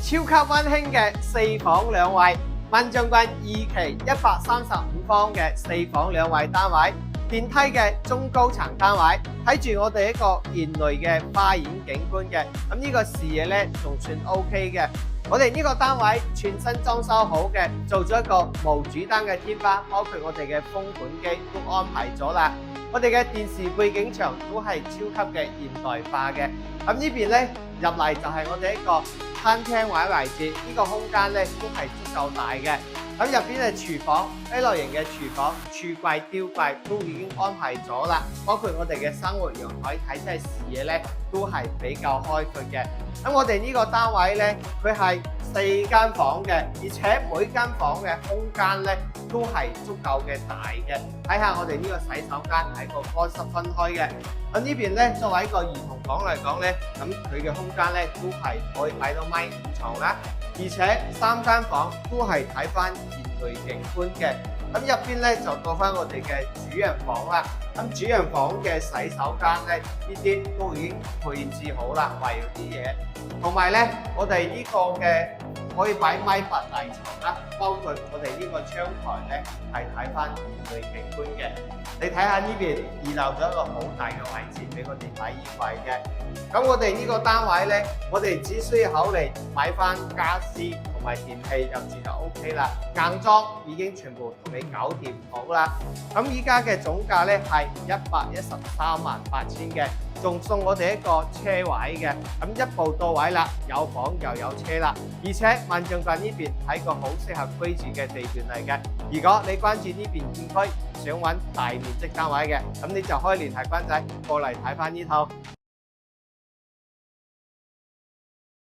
超級溫馨嘅4房2衛，萬象郡2期135方嘅4房2衛單位，電梯嘅中高層單位，睇住我哋一個現類嘅花園景觀嘅，咁呢個視野咧仲算 OK 嘅。我哋呢個單位全新裝修好嘅，做咗一個無主燈嘅天花，包括我哋嘅風管機都安排咗啦。我哋嘅電視背景牆都係超級嘅現代化嘅。咁呢邊咧入嚟就係我哋一個餐廳位置，呢個空間咧都係足夠大嘅。咁入邊嘅廚房 L 型嘅廚房，櫥櫃、吊櫃都已經安排咗啦，包括我哋嘅生活陽台睇真係視野咧都係比較開闊嘅。咁我哋呢個單位咧，佢係4間房嘅，而且每間房嘅空間咧都係足夠嘅大嘅。睇下我哋呢個洗手間係個乾濕分開嘅。咁呢邊咧作為一個兒童房嚟講咧，咁佢嘅空間咧都係可以擺到米5床啦。而且3間房都係睇翻現類景觀嘅，咁入邊咧就到翻我哋嘅主人房啦。咁主人房嘅洗手間咧，呢啲都已經配置好啦，圍咗啲嘢。同埋咧，我哋呢個嘅可以擺米8大床啦，包括我哋呢個窗台咧係睇翻現類景觀嘅。你睇下呢邊預留咗一個好大嘅位置俾我哋擺衣櫃嘅。咁我哋呢個單位咧，我哋只需要考慮買翻家私同埋電器入住就 OK 啦。硬裝已經全部同你搞掂好啦。咁依家嘅總價咧係1138000嘅，仲送我哋一個車位嘅。咁一步到位啦，有房又有車啦。而且萬象郡呢邊係個好適合居住嘅地段嚟嘅。如果你關注呢邊片區，想揾大面積單位嘅，咁你就可以聯繫君仔過嚟睇翻呢套。